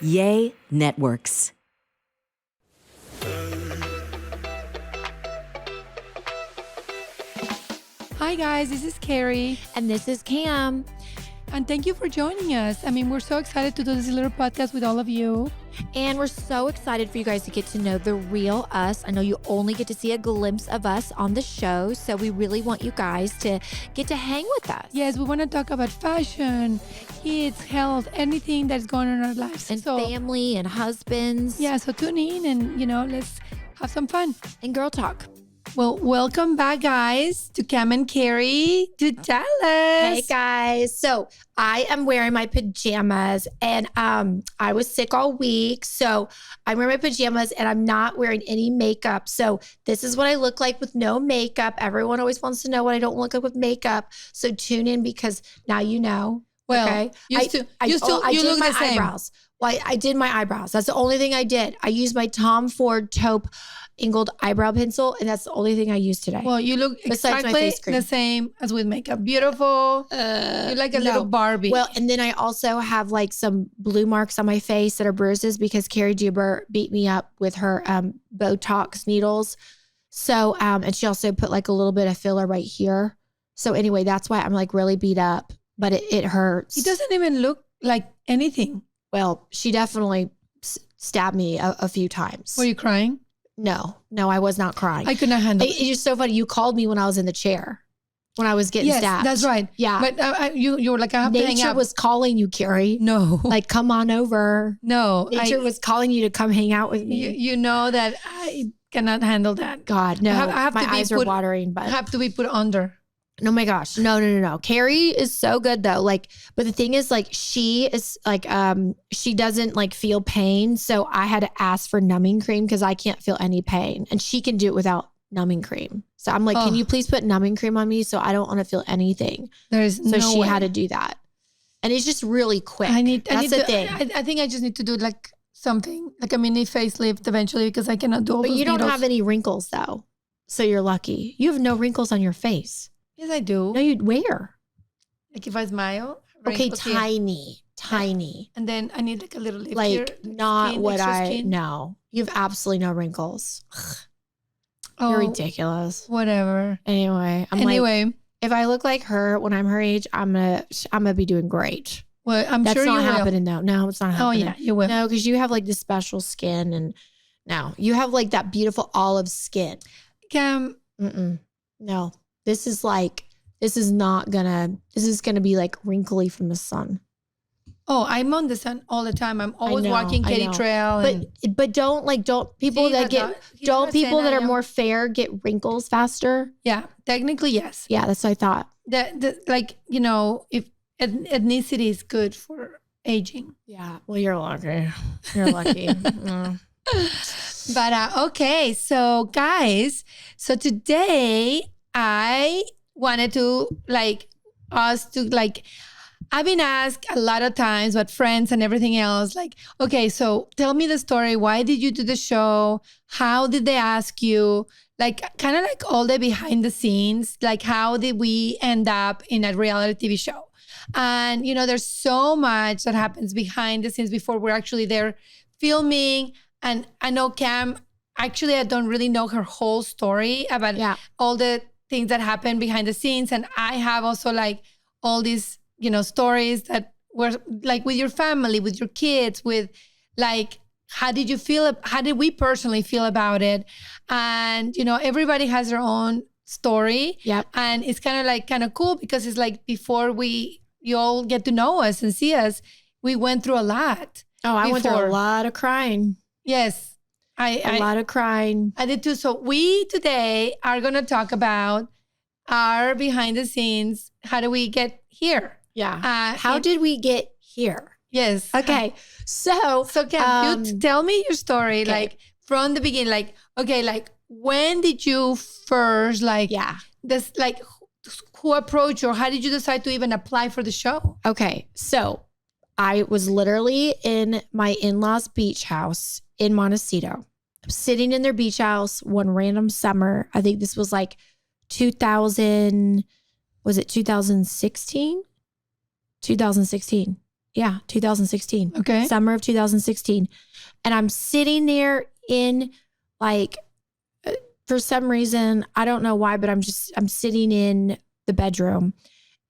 Yay Networks. Hi guys, this is Kary. And this is Kam. And thank you for joining us. I mean, we're so excited to do this little podcast with all of you. And we're so excited for you guys to get to know the real us. I know you only get to see a glimpse of us on the show, so we really want you guys to get to hang with us. Yes, we want to talk about fashion, kids, health, anything that's going on in our lives. And family and husbands. Yeah, so tune in and, let's have some fun. And girl talk. Well, welcome back, guys, to Kam and Kary to tell us. Hey, guys. So I am wearing my pajamas and I was sick all week. So I'm wearing my pajamas and I'm not wearing any makeup. So this is what I look like with no makeup. Everyone always wants to know what I don't look like with makeup. So tune in because now you know. Well, okay? you did look my the same. eyebrows. Well, I did my eyebrows. That's the only thing I did. I used my Tom Ford taupe angled eyebrow pencil, and that's the only thing I used today. Well, you look exactly the same as with makeup. Beautiful. You're like a little Barbie. Well, and then I also have like some blue marks on my face that are bruises because Carrie Duber beat me up with her Botox needles. So, and she also put like a little bit of filler right here. So anyway, that's why I'm like really beat up, but it hurts. It doesn't even look like anything. Well, she definitely stabbed me a few times. Were you crying? No, I was not crying. I could not handle it. It's just so funny. You called me when I was in the chair, when I was getting stabbed. That's right. Yeah. But you were like, I have to hang Nature out. was calling you, Kary. No. Like, come on over. No. Nature was calling you to come hang out with me. You know that I cannot handle that. God, no. I have my to be eyes are watering. But I have to be put under. Oh my gosh. No. Kary is so good though. Like, but the thing is like, she is like, she doesn't like feel pain. So I had to ask for numbing cream because I can't feel any pain and she can do it without numbing cream. So I'm like, can you please put numbing cream on me? So I don't want to feel anything. So she had to do that. And it's just really quick. That's the thing. I think I just need to do like something like a mini facelift eventually because I cannot do all But those you don't needles. have any wrinkles though. So you're lucky. You have no wrinkles on your face. Yes, I do. No, you'd where? Like if I smile. Okay, wrinkles here. tiny. And then I need like a little lip like here. not skin, what extra I skin. know. You have absolutely no wrinkles. Oh, You're ridiculous. Whatever. Anyway, like, if I look like her when I'm her age, I'm gonna be doing great. Well, I'm That's sure you not will. happening though. No, it's not happening. Oh yeah, you will. No, because you have like this special skin, and no, you have like that beautiful olive skin. Kam. No, this is gonna be like wrinkly from the sun. Oh, I'm on the sun all the time. I'm always walking Katy Trail. But don't people that are more fair get wrinkles faster? Yeah, technically yes. Yeah, that's what I thought. If ethnicity is good for aging. Yeah, well, you're lucky. You're lucky. But okay, so guys, today I wanted to I've been asked a lot of times by friends and everything else, like, okay, so tell me the story. Why did you do the show? How did they ask you? Like, kind of like all the behind the scenes, like how did we end up in a reality TV show? And, there's so much that happens behind the scenes before we're actually there filming. And I know Kam, actually, I don't really know her whole story about all the things that happen behind the scenes. And I have also like all these, stories that were like with your family, with your kids, with like, how did we personally feel about it? And, everybody has their own story. Yep. And it's kind of cool because it's like before you all get to know us and see us, we went through a lot. Oh, I went through a lot of crying. Yes. A lot of crying. I did too. So we today are going to talk about our behind the scenes. How do we get here? Yeah. How did we get here? Yes. Okay. So Kam, you tell me your story, like from the beginning, like, okay, like when did you first who approached you or how did you decide to even apply for the show? Okay. So I was literally in my in-laws' beach house in Montecito. I'm sitting in their beach house one random summer. I think this was like 2016? 2016. Yeah, 2016. Okay. Summer of 2016. And I'm sitting there in like, for some reason, I don't know why, but I'm sitting in the bedroom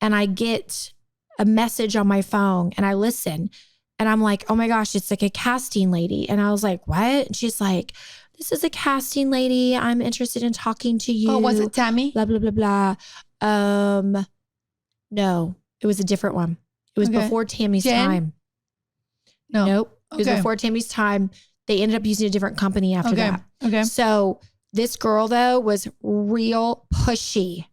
and I get a message on my phone and I listen and I'm like, oh my gosh, it's like a casting lady. And I was like, what? And she's like, this is a casting lady. I'm interested in talking to you. Oh, was it Tammy? Blah, blah, blah, blah. No, it was a different one. It was before Tammy's time. No. Nope. It was before Tammy's time. They ended up using a different company after that. Okay. So this girl though was real pushy.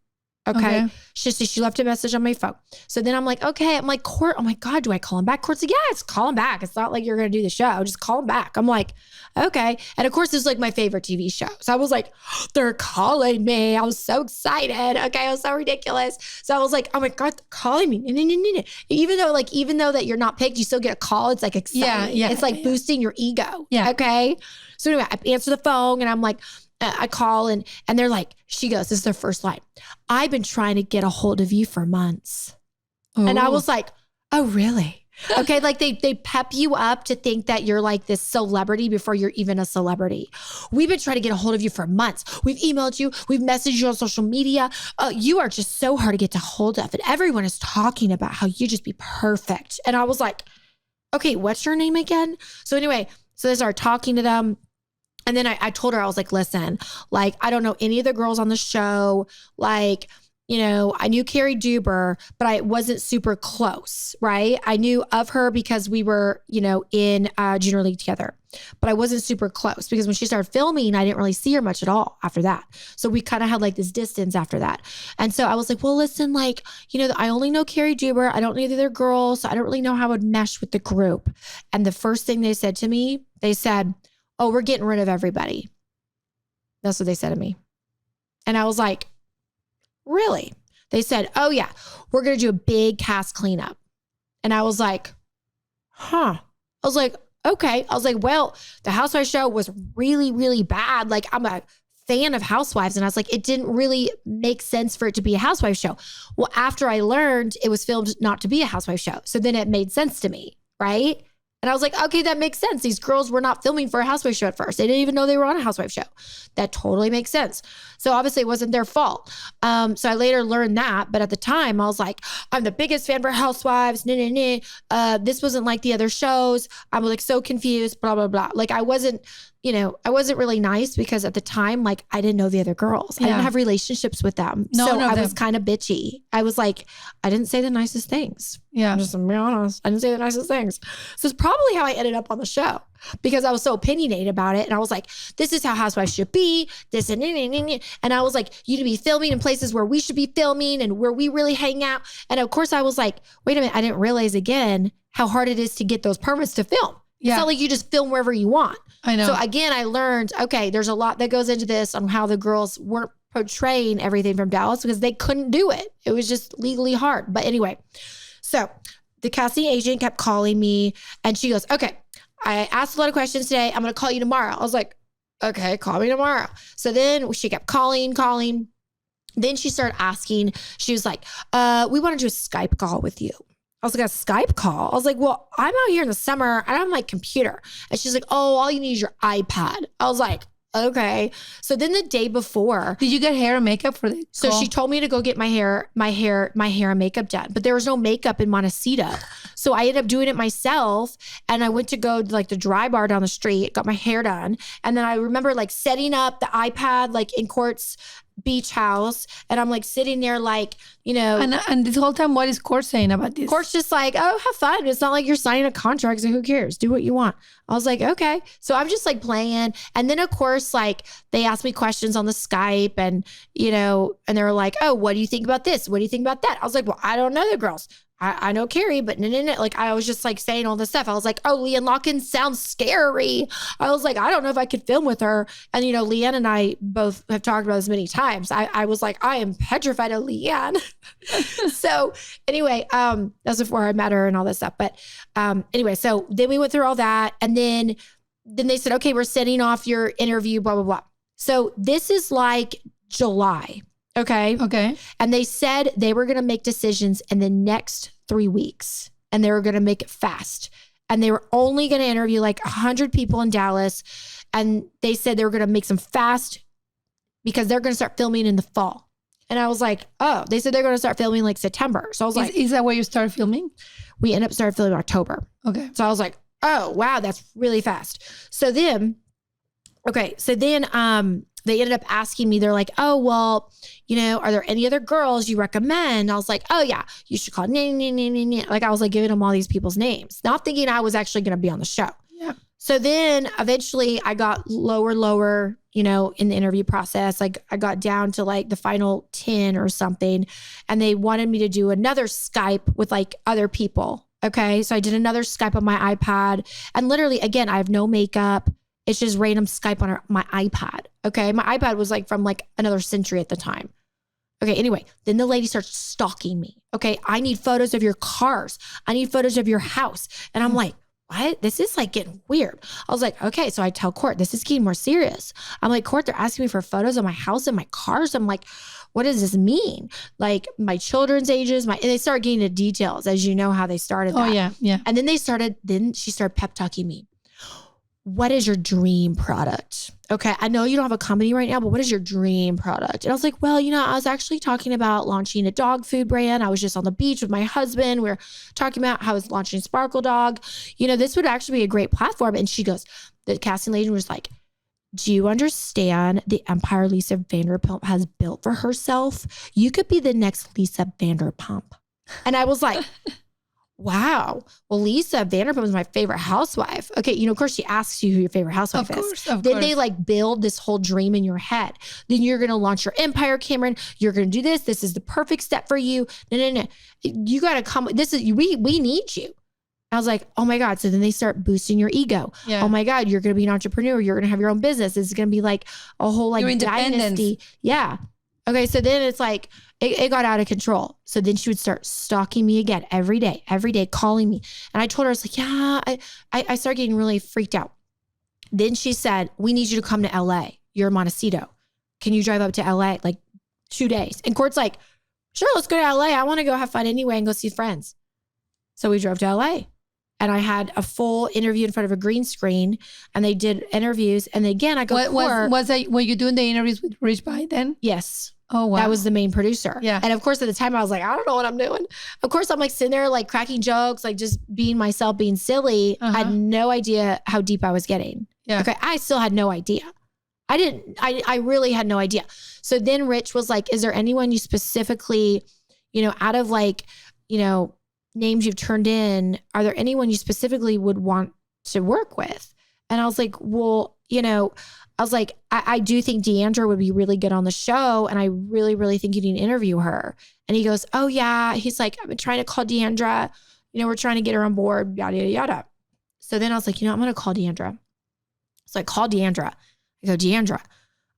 Okay. She left a message on my phone. So then I'm like, okay. I'm like, Court, oh my God, do I call him back? Court's like, yes, call him back. It's not like you're going to do the show. Just call him back. I'm like, okay. And of course, this is like my favorite TV show. So I was like, they're calling me. I was so excited. Okay. It was so ridiculous. So I was like, oh my God, they're calling me. Even though that you're not picked, you still get a call. It's like exciting. Yeah. It's like boosting your ego. Yeah. Okay. So anyway, I answer the phone and I'm like, I call and they're like, she goes, this is their first line. I've been trying to get a hold of you for months. Ooh. And I was like, oh, really? Okay. Like they pep you up to think that you're like this celebrity before you're even a celebrity. We've been trying to get a hold of you for months. We've emailed you. We've messaged you on social media. You are just so hard to get to hold of. And everyone is talking about how you just be perfect. And I was like, okay, what's your name again? So anyway, so they started talking to them. And then I told her, I was like, listen, like, I don't know any of the girls on the show. Like, you know, I knew Kary Duber, but I wasn't super close, right? I knew of her because we were, you know, in junior league together, but I wasn't super close because when she started filming, I didn't really see her much at all after that. So we kind of had like this distance after that. And so I was like, well, listen, like, you know, I only know Kary Duber. I don't know the other girls. So I don't really know how I would mesh with the group. And the first thing they said to me, they said, oh, we're getting rid of everybody. That's what they said to me. And I was like, really? They said, oh yeah, we're going to do a big cast cleanup. And I was like, huh. I was like, okay. I was like, well, the Housewives show was really, really bad. Like I'm a fan of Housewives. And I was like, it didn't really make sense for it to be a Housewives show. Well, after I learned it was filmed not to be a Housewives show. So then it made sense to me, right? And I was like, okay, that makes sense. These girls were not filming for a Housewives show at first. They didn't even know they were on a Housewives show. That totally makes sense. So obviously it wasn't their fault. So I later learned that. But at the time I was like, I'm the biggest fan for Housewives. This wasn't like the other shows. I'm like so confused, blah, blah, blah. Like I wasn't really nice because at the time, like I didn't know the other girls. I didn't have relationships with them. So I was kind of bitchy. I was like, I didn't say the nicest things. Yeah. I'm just gonna be honest. I didn't say the nicest things. So it's probably how I ended up on the show because I was so opinionated about it. And I was like, this is how Housewives should be. And I was like, you to be filming in places where we should be filming and where we really hang out. And of course I was like, wait a minute. I didn't realize again how hard it is to get those permits to film. Yeah. It's not like you just film wherever you want. I know. So again, I learned, okay, there's a lot that goes into this on how the girls weren't portraying everything from Dallas because they couldn't do it. It was just legally hard. But anyway, so the casting agent kept calling me and she goes, okay, I asked a lot of questions today. I'm going to call you tomorrow. I was like, okay, call me tomorrow. So then she kept calling. Then she started asking, she was like, we want to do a Skype call with you. I was like, a Skype call? I was like, well, I'm out here in the summer. I don't have my computer. And she's like, oh, all you need is your iPad. I was like, okay. So then the day before. Did you get hair and makeup for the So she told me to go get my hair and makeup done. But there was no makeup in Montecito. So I ended up doing it myself. And I went to go to like the dry bar down the street, got my hair done. And then I remember like setting up the iPad like in Court's beach house. And I'm like sitting there like, you know. And this whole time, what is Court saying about this? Court's just like, oh, have fun. It's not like you're signing a contract. So who cares? Do what you want. I was like, okay. So I'm just like playing. And then of course, like they asked me questions on the Skype and, you know, and they were like, oh, what do you think about this? What do you think about that? I was like, well, I don't know the girls. I know Kary, but no. Like I was just like saying all this stuff. I was like, oh, Leanne Locken sounds scary. I was like, I don't know if I could film with her. And, you know, Leanne and I both have talked about this many times. I was like, I am petrified of Leanne. So anyway, that's before I met her and all this stuff. But anyway, so then we went through all that. And then they said, okay, we're setting off your interview, blah, blah, blah. So this is like July. Okay. Okay. And they said they were going to make decisions in the next 3 weeks. and they were going to make it fast. And they were only going to interview like 100 people in Dallas. And they said they were going to make some fast because they're going to start filming in the fall. And I was like, oh, they said they're going to start filming like September. So I was like, is that where you started filming? We ended up starting filming in October. Okay. So I was like, oh, wow, that's really fast. So then they ended up asking me, they're like, oh, well, are there any other girls you recommend? I was like, oh yeah, you should call. Like I was like giving them all these people's names, not thinking I was actually going to be on the show. Yeah. So then eventually I got lower, in the interview process. Like I got down to like the final 10 or something. And they wanted me to do another Skype with like other people. Okay. So I did another Skype on my iPad. And literally, again, I have no makeup. It's just random Skype on my iPad. Okay. My iPad was like from like another century at the time. Okay. Anyway, then the lady starts stalking me. Okay. I need photos of your cars. I need photos of your house. And I'm like, what? This is like getting weird. I was like, okay. So I tell Court, this is getting more serious. I'm like, Court, they're asking me for photos of my house and my cars. I'm like, what does this mean? Like my children's ages, and they started getting into details, as you know how they started that. Oh yeah. Yeah. And then she started pep talking me. What is your dream product? Okay. I know you don't have a company right now, but what is your dream product? And I was like, well, I was actually talking about launching a dog food brand. I was just on the beach with my husband. We were talking about how I was launching Sparkle Dog. This would actually be a great platform. And she goes, the casting lady was like, do you understand the empire Lisa Vanderpump has built for herself? You could be the next Lisa Vanderpump. And I was like, wow. Well, Lisa Vanderpump is my favorite housewife. Okay. Of course she asks you who your favorite housewife is. Then they like build this whole dream in your head. Then you're going to launch your empire, Cameron. You're going to do this. This is the perfect step for you. No. You got to come. We need you. I was like, oh my God. So then they start boosting your ego. Yeah. Oh my God. You're going to be an entrepreneur. You're going to have your own business. It's going to be like a whole like dynasty. Yeah. Okay. So then it's like, it got out of control. So then she would start stalking me again every day, calling me. And I told her, I was like, yeah, I started getting really freaked out. Then she said, we need you to come to LA. You're in Montecito. Can you drive up to LA like 2 days? And Court's like, sure, let's go to LA. I want to go have fun anyway and go see friends. So we drove to LA. And I had a full interview in front of a green screen, and they did interviews. And again, I go, were you doing the interviews with Rich By then? Yes. Oh, wow. That was the main producer. Yeah. And of course, at the time I was like, I don't know what I'm doing. Of course, I'm like sitting there, like cracking jokes, like just being myself, being silly. I had no idea how deep I was getting. Yeah. Okay. I still had no idea. I really had no idea. So then Rich was like, is there anyone you specifically, out of like, names you've turned in, are there anyone you specifically would want to work with? And I was like, well, I do think Deandra would be really good on the show. And I really, really think you need to interview her. And he goes, oh yeah. He's like, I've been trying to call Deandra. We're trying to get her on board, yada, yada, yada. So then I was like, I'm going to call Deandra. So I called Deandra. I go, Deandra. I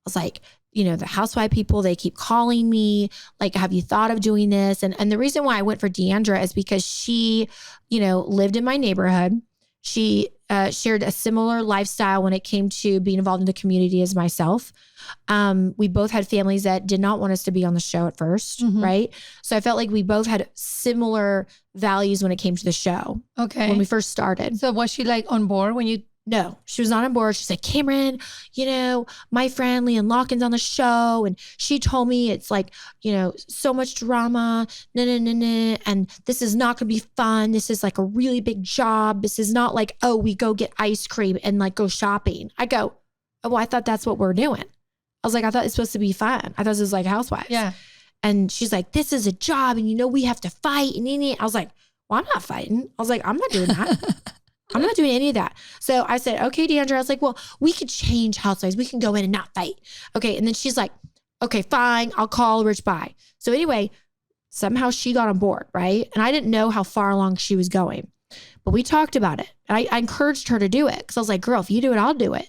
was like, the housewife people, they keep calling me. Like, have you thought of doing this? And the reason why I went for Deandra is because she, lived in my neighborhood. She shared a similar lifestyle when it came to being involved in the community as myself. We both had families that did not want us to be on the show at first, right? So I felt like we both had similar values when it came to the show. Okay. When we first started. So was she like on board when you? No, she was not on board. She's like, Cameron, my friend Leanne Lawkins on the show. And she told me it's like, so much drama, and this is not going to be fun. This is like a really big job. This is not like, oh, we go get ice cream and like go shopping. I go, oh, well, I thought that's what we're doing. I was like, I thought it's supposed to be fun. I thought this was like Housewives. Yeah. And she's like, this is a job and we have to fight. And I was like, well, I'm not fighting. I was like, I'm not doing that. I'm not doing any of that. So I said, okay, Deandra. I was like, well, we could change Housewives. We can go in and not fight. Okay. And then she's like, okay, fine. I'll call Rich By. So anyway, somehow she got on board, right? And I didn't know how far along she was going, but we talked about it. I encouraged her to do it because I was like, girl, if you do it, I'll do it.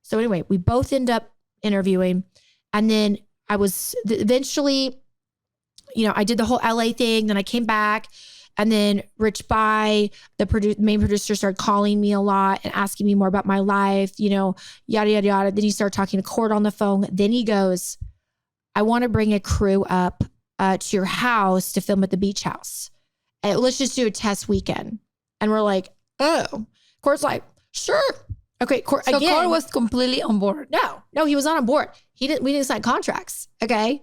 So anyway, we both end up interviewing. And then I was eventually, I did the whole LA thing. Then I came back. And then Rich By, the main producer, started calling me a lot and asking me more about my life, yada, yada, yada. Then he started talking to Court on the phone. Then he goes, I want to bring a crew up to your house to film at the beach house. And let's just do a test weekend. And we're like, oh. Court's like, sure. Okay, Court, So again. Court was completely on board. No, he was not on board. We didn't sign contracts. Okay.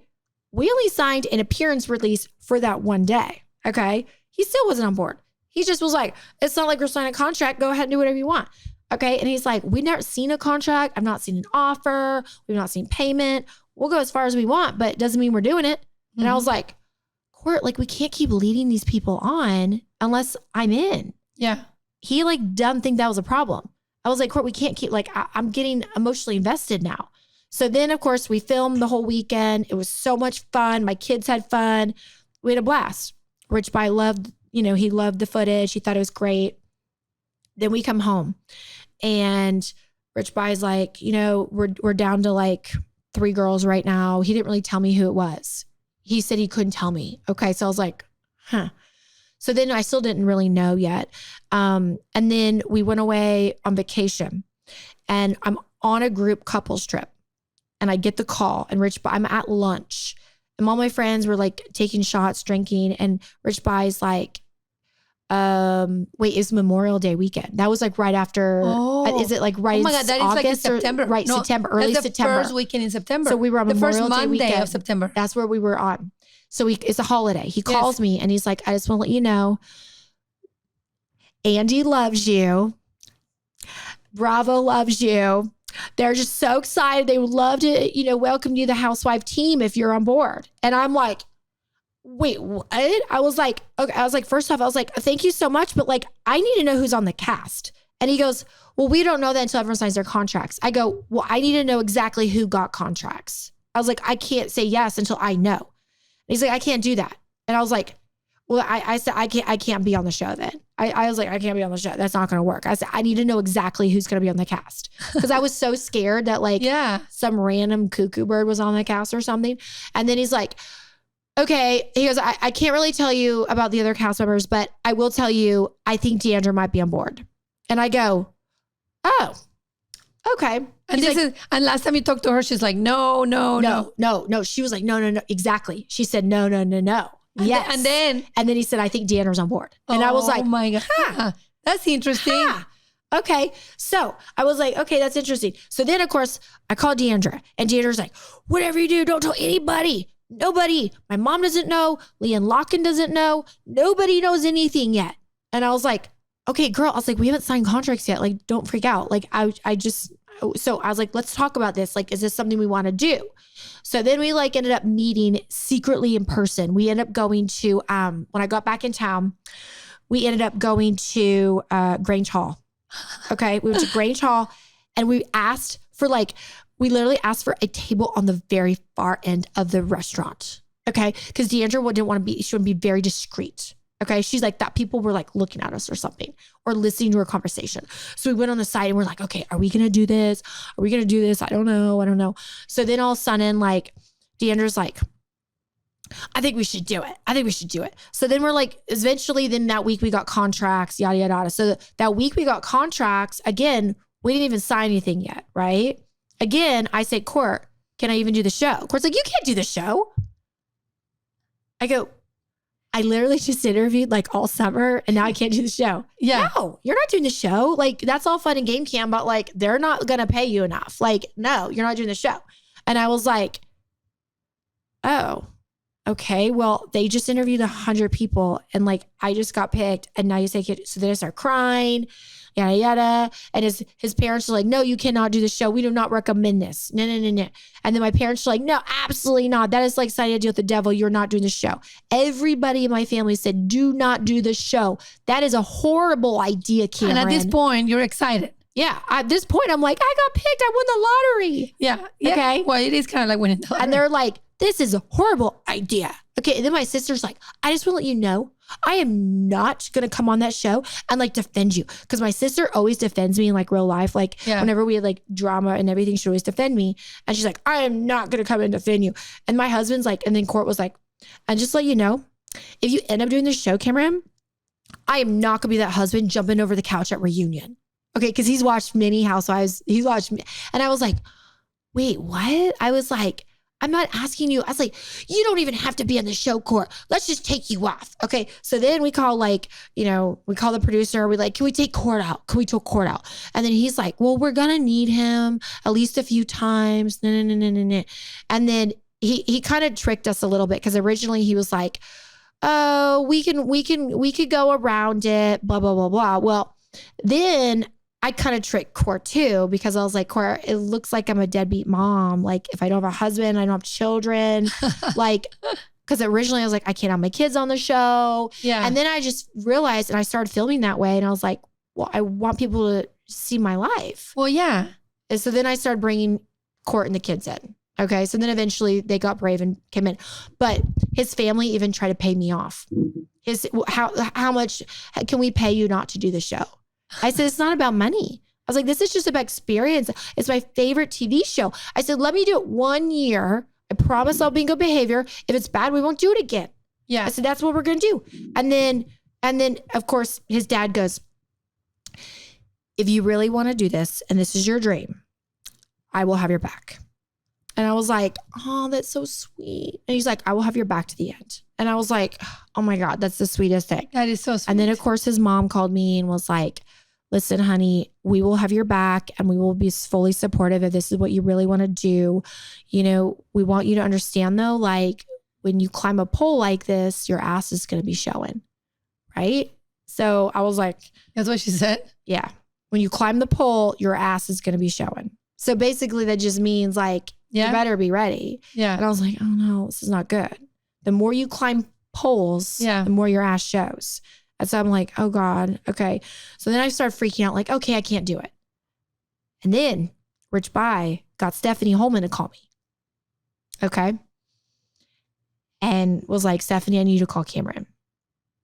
We only signed an appearance release for that one day. Okay. He still wasn't on board. He just was like, it's not like we're signing a contract. Go ahead and do whatever you want. Okay. And he's like, we've never seen a contract. I've not seen an offer. We've not seen payment. We'll go as far as we want, but it doesn't mean we're doing it. And I was like, Court, like we can't keep leading these people on unless I'm in. Yeah. He like didn't think that was a problem. I was like, Court, we can't keep like, I'm getting emotionally invested now. So then of course we filmed the whole weekend. It was so much fun. My kids had fun. We had a blast. Rich By loved, he loved the footage. He thought it was great. Then we come home and Rich By's like, we're down to like 3 girls right now. He didn't really tell me who it was. He said he couldn't tell me. Okay. So I was like, huh. So then I still didn't really know yet. And then we went away on vacation and I'm on a group couples trip and I get the call and I'm at lunch and all my friends were like taking shots, drinking. And Rich By's like, wait, it's Memorial Day weekend. That was like right after, is it like right? Oh my God, that is like in September. Right, No, September, early that's the September. first weekend in September. So we were on the Memorial first Day Monday weekend of September. That's where we were on. So it's a holiday. He calls me and he's like, I just want to let you know, Andy loves you. Bravo loves you. They're just so excited. They would love to, welcome you to the housewife team if you're on board. And I'm like, wait, what? I was like, okay. I was like, first off, I was like, thank you so much. But like, I need to know who's on the cast. And he goes, well, we don't know that until everyone signs their contracts. I go, well, I need to know exactly who got contracts. I was like, I can't say yes until I know. And he's like, I can't do that. And I was like, well, I said, I can't be on the show then. I was like, I can't be on the show. That's not going to work. I said, I need to know exactly who's going to be on the cast. Because I was so scared that like some random cuckoo bird was on the cast or something. And then he's like, okay. He goes, I can't really tell you about the other cast members, but I will tell you, I think Deandra might be on board. And I go, oh, okay. And and last time you talked to her, she's like, no. She was like, no. Exactly. She said, no. Yes. And then he said, I think Deandra's on board. And I was like, oh my God, that's interesting. Okay. So I was like, okay, that's interesting. So then of course I called Deandra and Deandra's like, whatever you do, don't tell anybody. Nobody. My mom doesn't know. Leanne Locken doesn't know. Nobody knows anything yet. And I was like, okay, girl. I was like, we haven't signed contracts yet. Like, don't freak out. Like so I was like, let's talk about this. Like, is this something we want to do? So then we like ended up meeting secretly in person. We ended up going to, when I got back in town, we ended up going to Grange Hall. Okay. We went to Grange Hall and we literally asked for a table on the very far end of the restaurant. Okay. Because Deandra she wanted to be very discreet. Okay. She's like, that people were like looking at us or something or listening to her conversation. So we went on the side and we're like, okay, are we going to do this? Are we going to do this? I don't know. So then all of a sudden, like Deandra's like, I think we should do it. So then we're like, eventually then that week we got contracts, yada, yada, yada. So that week we got contracts again, we didn't even sign anything yet. Right. Again, I say, Court, can I even do the show? Court's like, you can't do the show. I go, I literally just interviewed like all summer and now I can't do the show. Yeah. No, you're not doing the show. Like that's all fun and game cam, but like, they're not going to pay you enough. Like, no, you're not doing the show. And I was like, oh, okay. Well, they just interviewed 100 people and like, I just got picked and now you say, so then I start crying, yada, yada. And his parents are like, no, you cannot do the show. We do not recommend this. No. And then my parents are like, no, absolutely not. That is like signing a deal with the devil. You're not doing the show. Everybody in my family said, do not do the show. That is a horrible idea, Cameron. And at this point, you're excited. Yeah. At this point, I'm like, I got picked. I won the lottery. Yeah. Okay. Well, it is kind of like winning the lottery. And they're like, this is a horrible idea. Okay. And then my sister's like, I just want to let you know, I am not going to come on that show and like defend you. Cause my sister always defends me in like real life. Like whenever we had like drama and everything, she always defend me. And she's like, I am not going to come and defend you. And my husband's like, and then Court was like, and just let you know, if you end up doing this show, Cameron, I am not going to be that husband jumping over the couch at reunion. Okay. Cause he's watched many housewives. He's watched me. And I was like, wait, what? I was like, I'm not asking you. I was like, you don't even have to be on the show, Court. Let's just take you off. Okay. So then we call we call the producer. We're like, can we take Court out? Can we take Court out? And then he's like, well, we're going to need him at least a few times. No. And then he kind of tricked us a little bit because originally he was like, oh, we could go around it, blah, blah, blah, blah. Well, then I kind of tricked Court too, because I was like, Court, it looks like I'm a deadbeat mom. Like if I don't have a husband, I don't have children, like, because originally I was like, I can't have my kids on the show. Yeah. And then I just realized, and I started filming that way. And I was like, well, I want people to see my life. Well, yeah. And so then I started bringing Court and the kids in. Okay. So then eventually they got brave and came in, but his family even tried to pay me off. How much can we pay you not to do the show? I said, it's not about money. I was like, this is just about experience. It's my favorite TV show. I said, let me do it 1 year. I promise I'll be in good behavior. If it's bad, we won't do it again. Yeah. I said, that's what we're going to do. And then of course his dad goes, if you really want to do this and this is your dream, I will have your back. And I was like, oh, that's so sweet. And he's like, I will have your back to the end. And I was like, oh my God, that's the sweetest thing. That is so sweet. And then of course his mom called me and was like, listen, honey, we will have your back and we will be fully supportive if this is what you really want to do. You know, we want you to understand though, like when you climb a pole like this, your ass is going to be showing. Right. So I was like, that's what she said. Yeah. When you climb the pole, your ass is going to be showing. So basically that just means like, you better be ready. Yeah. And I was like, oh no, this is not good. The more you climb poles, the more your ass shows. And so I'm like, oh God, okay. So then I started freaking out like, okay, I can't do it. And then Rich Bye got Stephanie Holman to call me. Okay. And was like, Stephanie, I need you to call Cameron.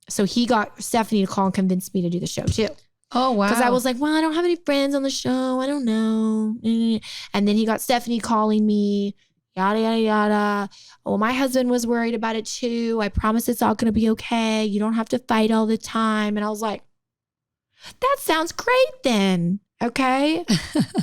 So he got Stephanie to call and convince me to do the show too. Oh, wow. Because I was like, well, I don't have any friends on the show. I don't know. And then he got Stephanie calling me, yada, yada, yada. Oh, my husband was worried about it too. I promise it's all going to be okay. You don't have to fight all the time. And I was like, that sounds great then. Okay.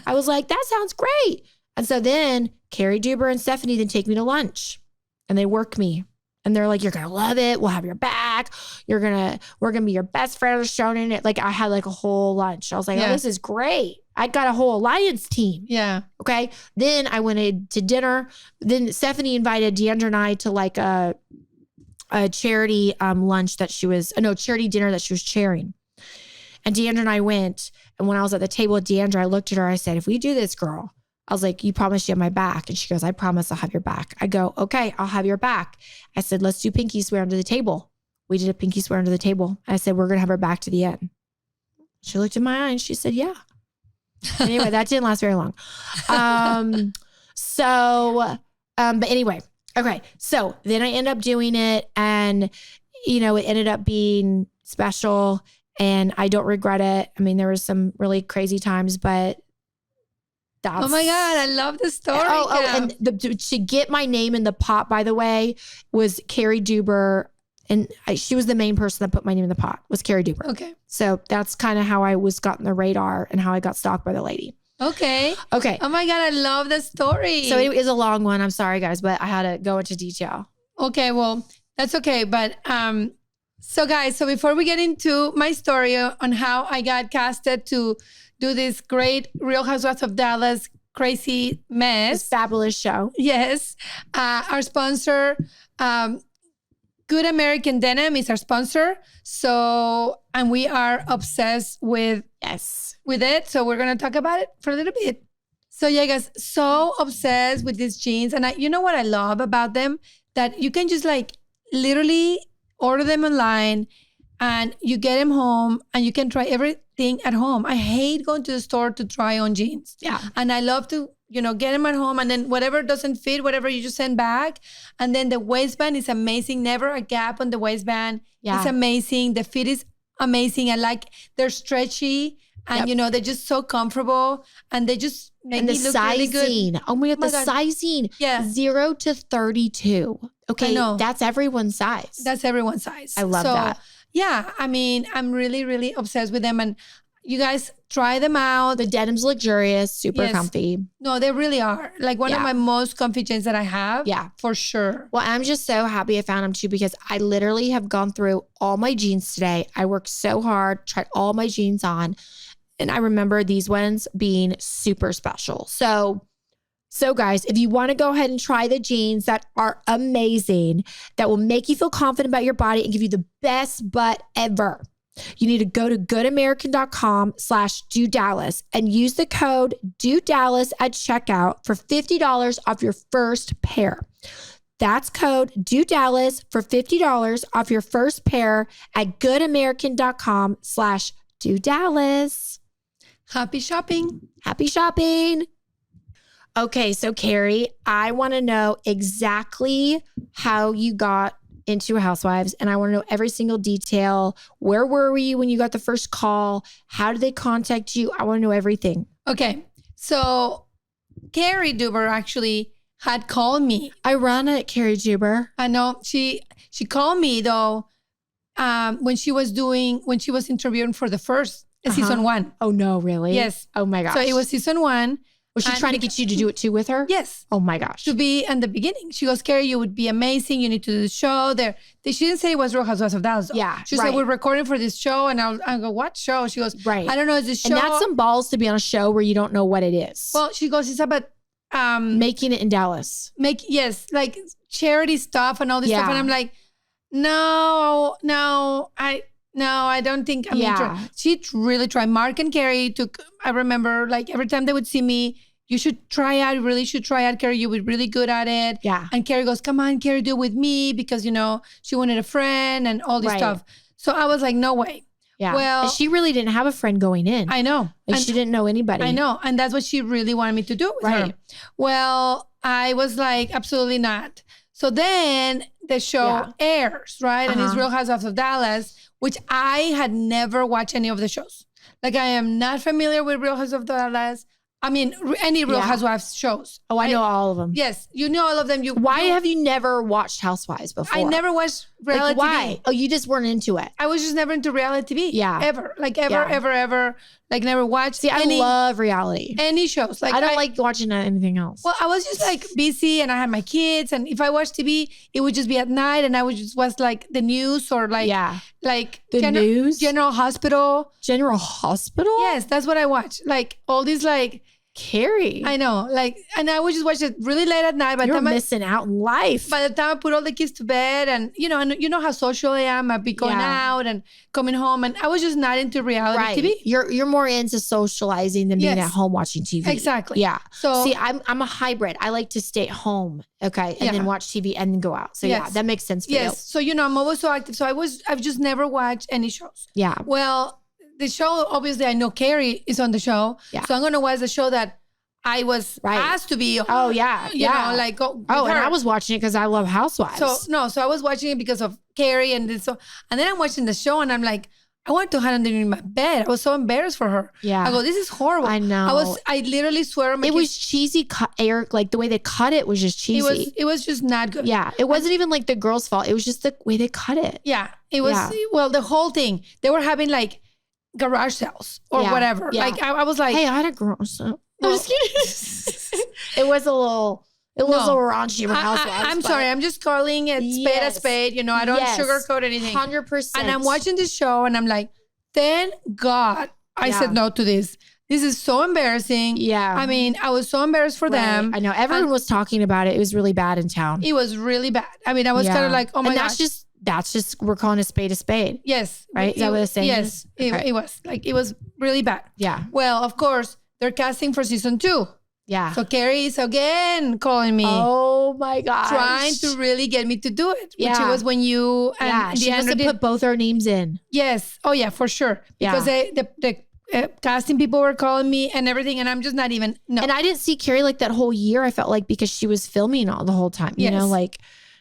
I was like, that sounds great. And so then Kary Duber and Stephanie then take me to lunch and they work me. And they're like, you're going to love it. We'll have your back. We're going to be your best friend on the show. And it, like, I had like a whole lunch. I was like, oh, this is great. I got a whole alliance team. Yeah. Okay. Then I went to dinner. Then Stephanie invited Deandra and I to like a charity lunch that charity dinner that she was chairing. And Deandra and I went. And when I was at the table with Deandra, I looked at her. I said, if we do this, girl, I was like, you promise you have my back? And she goes, I promise I'll have your back. I go, okay, I'll have your back. I said, let's do pinky swear under the table. We did a pinky swear under the table. I said, we're going to have her back to the end. She looked in my eye and she said, yeah. Anyway, that didn't last very long. But anyway, okay. So then I ended up doing it and, it ended up being special and I don't regret it. I mean, there was some really crazy times, but oh my God, I love the story. And to get my name in the pot, by the way, was Kary Duber. And she was the main person that put my name in the pot, was Kary Duber. Okay. So that's kind of how I was got on the radar and how I got stalked by the lady. Okay. Okay. Oh my God, I love the story. So it is a long one. I'm sorry, guys, but I had to go into detail. Okay, well, that's okay. But so guys, so before we get into my story on how I got casted to do this great Real Housewives of Dallas crazy mess. This fabulous show. Yes. Our sponsor, Good American Denim is our sponsor. So, and we are obsessed with it. So we're going to talk about it for a little bit. So yeah, guys, so obsessed with these jeans. And you know what I love about them? That you can just like literally order them online and you get them home and you can try everything at home. I hate going to the store to try on jeans. Yeah. And I love to, get them at home and then whatever doesn't fit, whatever you just send back. And then the waistband is amazing. Never a gap on the waistband. Yeah. It's amazing. The fit is amazing. I like they're stretchy and they're just so comfortable and they just make me look really good. Oh my God, the sizing. Yeah. 0 to 32. Okay. I know. That's everyone's size. That's everyone's size. I love that. Yeah. I mean, I'm really, really obsessed with them. And You guys try them out. The denim's luxurious, super Yes. comfy. No, they really are. Like one of Yeah. my most comfy jeans that I have. Yeah. For sure. Well, I'm just so happy I found them too because I literally have gone through all my jeans today. I worked so hard, tried all my jeans on, and I remember these ones being super special. So guys, if you want to go ahead and try the jeans that are amazing, that will make you feel confident about your body and give you the best butt ever, you need to go to goodamerican.com/DoDallas and use the code DoDallas at checkout for $50 off your first pair. That's code DoDallas for $50 off your first pair at goodamerican.com/DoDallas. Happy shopping. Happy shopping. Okay, so Kary, I want to know exactly how you got into Housewives, and I want to know every single detail. Where were you when you got the first call? How did they contact you? I want to know everything. Okay. So Kary Duber actually had called me. I run at Kary Juber. I know she called me though when she was interviewing for the first season 1. Oh no, really? Yes. Oh my gosh. So it was season 1. Was she and trying to get you to do it too with her? Yes. Oh my gosh. To be in the beginning. She goes, Kary, you would be amazing. You need to do the show. She didn't say it was Real Housewives of Dallas. Though. Yeah, She right. said, we're recording for this show. And I go, what show? She goes, Right. I don't know. It's a show. And that's some balls to be on a show where you don't know what it is. Well, she goes, it's about making it in Dallas. like charity stuff and all this stuff. Yeah. And I'm like, no, I don't think I'm Yeah. interested. She really tried. Mark and Kary I remember like every time they would see me, you should try out, you really should try out, Kary. You would be really good at it. Yeah. And Kary goes, come on, Kary, do it with me because, she wanted a friend and all this Right. stuff. So I was like, no way. Yeah. Well- and she really didn't have a friend going in. I know. Like she didn't know anybody. I know. And that's what she really wanted me to do with her. Right. Well, I was like, absolutely not. So then the show Yeah. airs, right? And it's Uh-huh. Real Housewives of Dallas, which I had never watched any of the shows. Like I am not familiar with Real Housewives of Dallas. I mean, any Real Yeah. Housewives shows. Oh, I know all of them. Yes, you know all of them. Why have you never watched Housewives before? I never watched reality Like why? TV. Oh, you just weren't into it. I was just never into reality TV. Yeah. Ever. Like Yeah. ever. Like never watched See, I love reality. any shows. Like I don't like watching anything else. Well, I was just like busy and I had my kids. And if I watched TV, it would just be at night and I would just watch like the news or like, yeah. like The news? General Hospital. General Hospital? Yes, that's what I watch. Like all these like, Kary. I know, like, and I would just watch it really late at night. You're missing out in life. By the time I put all the kids to bed and you know how social I am. I'd be going Yeah. out and coming home and I was just not into reality right. TV. You're more into socializing than being Yes. at home watching TV. Exactly. Yeah. So See, I'm a hybrid. I like to stay at home, okay, and Yeah. then watch TV and then go out. So yeah, Yes. that makes sense for yes. So I'm always so active. So I've just never watched any shows. you. Yeah. Well, the show, obviously I know Kary is on the show. Yeah. So I'm gonna watch the show that I was Right. asked to be on. Oh yeah. You yeah. know, like go with oh, and her. I was watching it because I love Housewives. So I was watching it because of Kary and then I'm watching the show and I'm like, I wanted to hide underneath my bed. I was so embarrassed for her. Yeah. I go, this is horrible. I know. I literally swear on my it kids, was cheesy cut, Eric. Like the way they cut it was just cheesy. it was just not good. Yeah. It wasn't even like the girl's fault. It was just the way they cut it. Yeah. It was Yeah. well, the whole thing. They were having like garage sales or Yeah. whatever. Yeah. Like I was like, Hey, I had a girl. So. Well- I'm just kidding. It was a little raunchy for Housewives. I'm but sorry. I'm just calling it spade a Yes. spade. I don't Yes. sugarcoat anything. 100%. And I'm watching this show and I'm like, thank God I Yeah. said no to this. This is so embarrassing. Yeah. I mean, I was so embarrassed for Right. them. I know. Everyone was talking about it. It was really bad in town. It was really bad. I mean, I was Yeah. kind of like, oh my and gosh. that's just we're calling a spade a spade. Yes. Right? Is that what it's saying? Yes. Okay. It was like, it was really bad. Yeah. Well, of course, they're casting for season 2. Yeah. So Kary is again calling me. Oh my gosh. Trying to really get me to do it. Which Yeah. it was when you and Yeah. She must have Deandra put both our names in. Yes. Oh yeah, for sure. Because the casting people were calling me and everything, and I'm just not even no. And I didn't see Kary like that whole year. I felt like because she was filming all the whole time. You Yes. know, like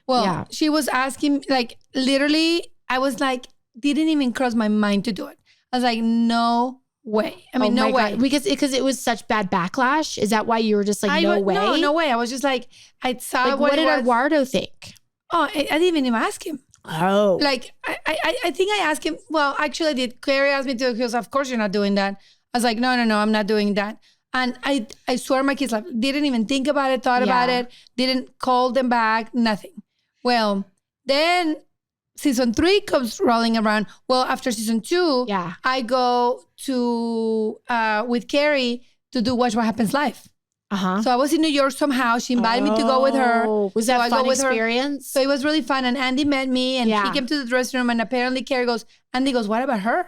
well, yeah. she was asking like literally. I was like, didn't even cross my mind to do it. I was like, no way. I mean, oh no my way. God. Because it was such bad backlash. Is that why you were just like, no way? No way. I was just like, I saw Like, what what it did was. Eduardo think? Oh, I didn't even ask him. Oh. Like, I think I asked him, well, actually I did. Kary asked me to, he goes, of course you're not doing that. I was like, no, I'm not doing that. And I swear my kids like didn't even think about it, thought about it, didn't call them back, nothing. Well, then season 3 comes rolling around. Well, after season 2, I go to with Kary to do Watch What Happens Live. So I was in New York somehow. She invited me to go with her. Was that a fun experience? So it was really fun. And Andy met me and he came to the dressing room and apparently Kary goes, Andy goes, what about her?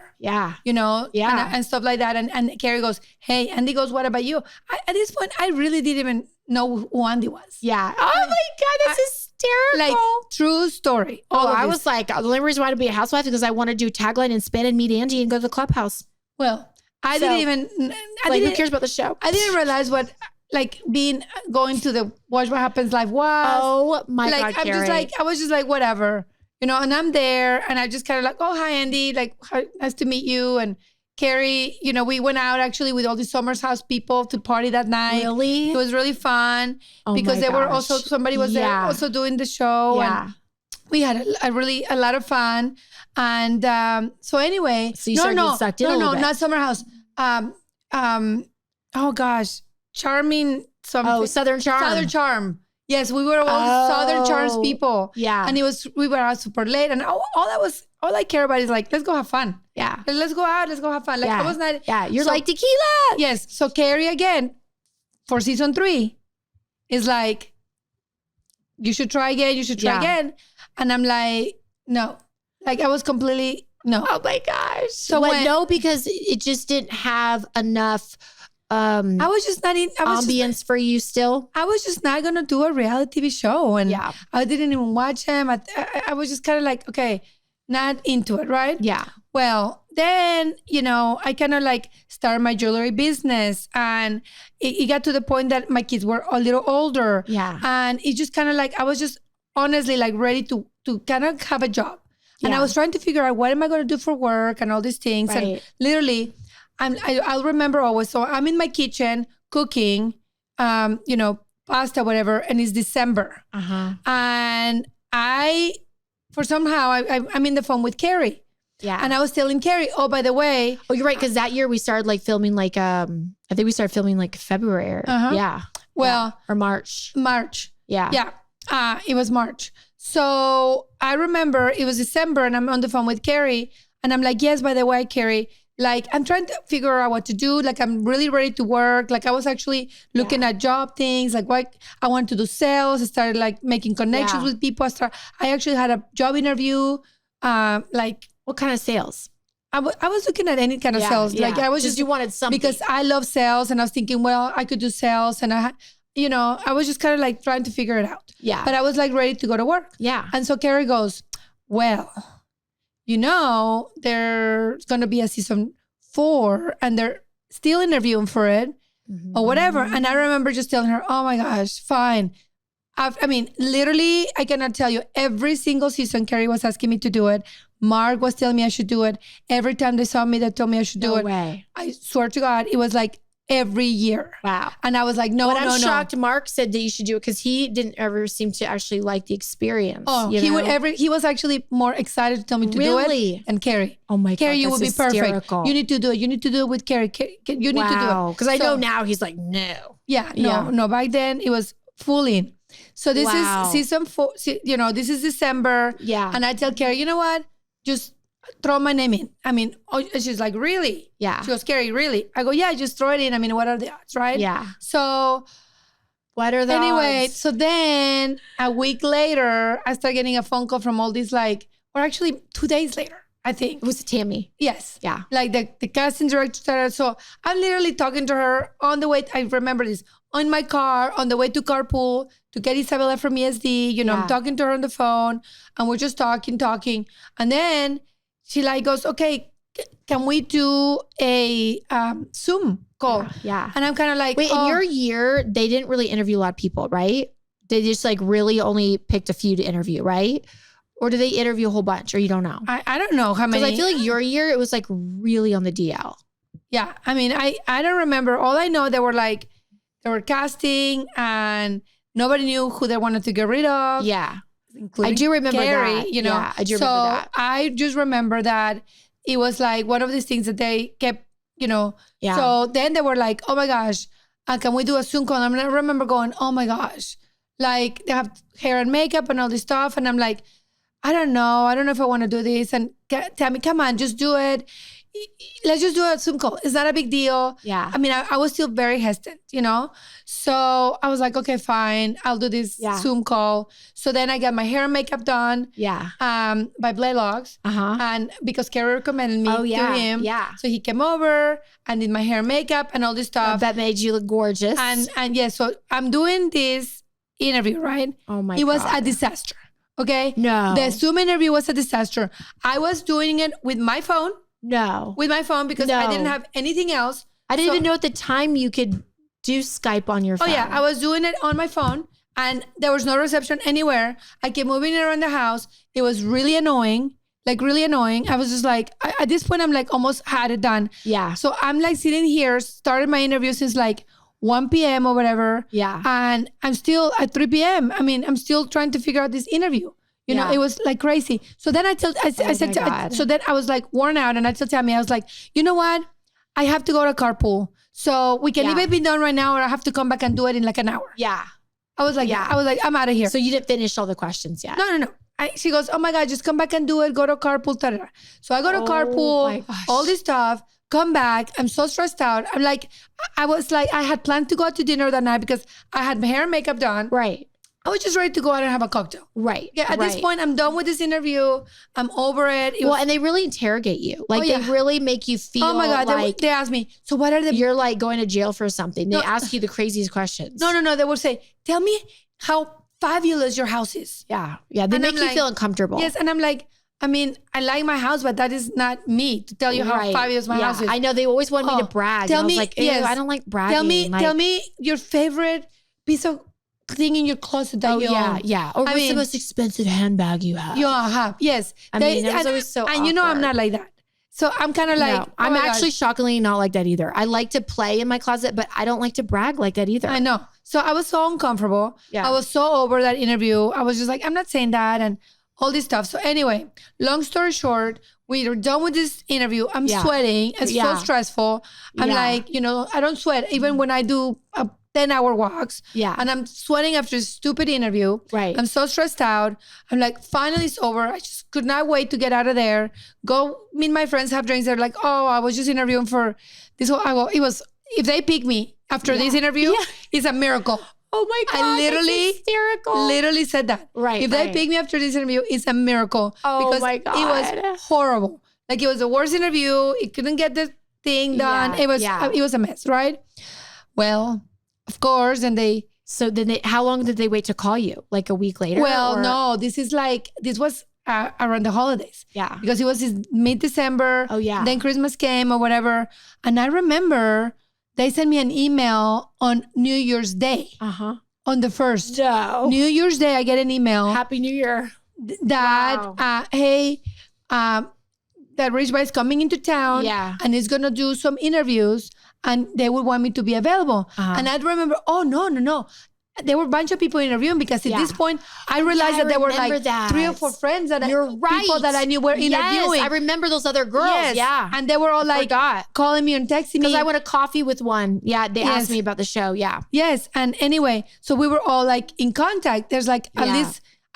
You know, and stuff like that. And Kary goes, hey, Andy goes, what about you? At this point, I really didn't even know who Andy was. Oh my God, that's hysterical. Like, true story. I was like, the only reason why to be a housewife is because I want to do tagline and spin and meet Andy and go to the clubhouse. Well, I didn't even. Who cares about the show? I didn't realize what going to the Watch What Happens Live was. Oh my God, Kary. I was just like, whatever, you know, and I'm there and I just kind of like, oh, hi, Andy. Like, nice to meet you. And Kary, you know, we went out actually with all the Summer's House people to party that night. Really? It was really fun because they were also, somebody was there also doing the show. And we had a lot of fun. And so anyway. So you started getting sucked in a little bit. Not Summer House. Oh gosh. Charming something. Oh, Southern Charm. Southern Charm. Yes, we were all Southern Charms people. Yeah. And we were out super late. And all I care about is like, let's go have fun. Yeah. Let's go out, let's go have fun. Like I was not. Yeah. You're like tequila. Yes. So Kary again for season 3 is like, you should try again. You should try again. And I'm like, no. Like I was completely, no. Oh my gosh. So no, because it just didn't have enough I was just not in ambience for you still. I was just not gonna do a reality TV show, and I didn't even watch them. I was just kind of like, okay, not into it, right? Yeah. Well, then you know, I kind of like started my jewelry business, and it got to the point that my kids were a little older. Yeah. And it just kind of like I was just honestly like ready to kind of have a job, and I was trying to figure out what am I going to do for work and all these things, and literally. I'll remember always. So I'm in my kitchen cooking, you know, pasta, whatever, and it's December. And I'm in the phone with Kary. Yeah. And I was telling Kary, oh, by the way. Oh, you're right. Because that year we started like filming like, I think we started filming like February. Yeah. Well. Or March. Yeah. Yeah. It was March. So I remember it was December and I'm on the phone with Kary. And I'm like, yes, by the way, Kary. Like, I'm trying to figure out what to do. Like, I'm really ready to work. Like, I was actually looking at job things. Like, what I wanted to do sales. I started, like, making connections with people. I actually had a job interview. Like, what kind of sales? I was looking at any kind of sales. Yeah. Like, I was just you wanted something. Because I love sales. And I was thinking, well, I could do sales. And I was just kind of, like, trying to figure it out. Yeah. But I was, like, ready to go to work. Yeah. And so Kary goes, well, you know, there's going to be a season 4 and they're still interviewing for it or whatever. And I remember just telling her, oh my gosh, fine. I mean, literally, I cannot tell you every single season Kary was asking me to do it. Mark was telling me I should do it. Every time they saw me, they told me I should do it. No way. I swear to God, it was like every year. Wow. And I was like, no, I'm shocked Mark said that you should do it because he didn't ever seem to actually like the experience. Oh, he was actually more excited to tell me to do it. And Kary. Oh my God. Kary, you would be perfect. You need to do it. You need to do it with Kary. You need to do it. Because I know now he's like, no. Yeah, no. Back then it was full in. So this is season 4. You know, this is December. Yeah. And I tell Kary, you know what? Just throw my name in. I mean, she's like, really? Yeah. She goes, Kary, really? I go, yeah, just throw it in. I mean, what are the odds, right? Yeah. So what are the odds? So then a week later, I start getting a phone call from all these or actually 2 days later, I think. It was Tammy. Yes. Yeah. Like the casting director started. So I'm literally talking to her on the way. I remember this on my car, on the way to carpool to get Isabella from ESD. You know, I'm talking to her on the phone and we're just talking. And then she goes, okay, can we do a Zoom call? Yeah. And I'm kind of like, wait, in your year, they didn't really interview a lot of people, right? They just really only picked a few to interview, right? Or do they interview a whole bunch, or you don't know? I don't know how many. Because I feel like your year, it was really on the DL. Yeah. I mean, I don't remember. All I know, they were casting and nobody knew who they wanted to get rid of. Yeah. including I do remember Kary, that. you know. Yeah, I do so remember that. I just remember that it was like one of these things that they kept, you know. Yeah. So then they were like, oh my gosh, can we do a Zoom call? And I remember going, oh my gosh, like they have hair and makeup and all this stuff. And I'm like, I don't know if I want to do this. And tell me, come on, just do it. Let's just do a Zoom call. It's not a big deal. Yeah. I mean, I was still very hesitant, you know? So I was like, okay, fine. I'll do this Zoom call. So then I got my hair and makeup done. Yeah. By Blaylocks. Uh-huh. And because Kary recommended me yeah. to him. Yeah. So he came over and did my hair and makeup and all this stuff. That made you look gorgeous. And yeah, so I'm doing this interview, right? Oh my God. It was a disaster. Okay? No. The Zoom interview was a disaster. I was doing it with my phone. Because I didn't have anything else. I didn't even know at the time you could do Skype on your phone. Oh yeah, I was doing it on my phone and there was no reception anywhere. I kept moving around the house. It was really annoying, like really annoying. I was just like, at this point, I'm like almost had it done. Yeah. So I'm like sitting here, started my interview since like 1 p.m. or whatever. Yeah. And I'm still at 3 p.m. I mean, I'm still trying to figure out this interview. You know, it was like crazy. So then I said, so then I was like worn out and I told Tammy, I was like, you know what? I have to go to carpool. So we can either be done right now or I have to come back and do it in like an hour. Yeah. I was like, I'm out of here. So you didn't finish all the questions yet? No. She goes, oh my God, just come back and do it. Go to carpool. Ta-da. So I go to carpool, all this stuff, come back. I'm so stressed out. I'm like, I had planned to go out to dinner that night because I had my hair and makeup done. Right. I was just ready to go out and have a cocktail. Right. Yeah. At this point, I'm done with this interview. I'm over it. And they really interrogate you. Like they really make you feel. Oh my God. Like they asked me, so what are the. You're like going to jail for something. They ask you the craziest questions. No. They will say, tell me how fabulous your house is. Yeah. Yeah. They make you feel uncomfortable. Yes. And I'm like, I mean, I like my house, but that is not me to tell you how fabulous my house is. I know they always want me to brag. Tell me, I was like, I don't like bragging. Tell me your favorite piece of thing in your closet that you own. Yeah. Or what's the most expensive handbag you have? You have, yes. I mean, it was always so And you know I'm not like that. So I'm kind of like, I'm actually shockingly not like that either. I like to play in my closet, but I don't like to brag like that either. I know. So I was so uncomfortable. Yeah. I was so over that interview. I was just like, I'm not saying that and all this stuff. So anyway, long story short, we were done with this interview. I'm sweating. It's so stressful. I'm like, you know, I don't sweat even when I do 10-hour walks. Yeah. And I'm sweating after this stupid interview. Right. I'm so stressed out. I'm like, finally it's over. I just could not wait to get out of there. Go meet my friends, have drinks. They're like, oh, I was just interviewing for this. If they pick me after this interview, it's a miracle. Oh my God. I literally said that. Right. If they pick me after this interview, it's a miracle. Oh because my God. It was horrible. Like it was the worst interview. It couldn't get the thing done. It was a mess, right? Well, of course. And how long did they wait to call you? Like a week later? Well, no, this was around the holidays. Yeah. Because it was mid-December. Oh yeah. Then Christmas came or whatever. And I remember they sent me an email on New Year's Day. Uh-huh. On the 1st. No. New Year's Day, I get an email. Happy New Year. That, hey, that Rich Boy is coming into town. Yeah. And he's going to do some interviews and they would want me to be available. Uh-huh. And I'd remember, oh, no. There were a bunch of people interviewing because at this point, I realized that there were like 3 or 4 friends people that I knew were interviewing. I remember those other girls. Yes. Yeah. And they were all calling me and texting me. Because I went to coffee with one. Yeah. They asked me about the show. Yeah. Yes. And anyway, so we were all like in contact. There's like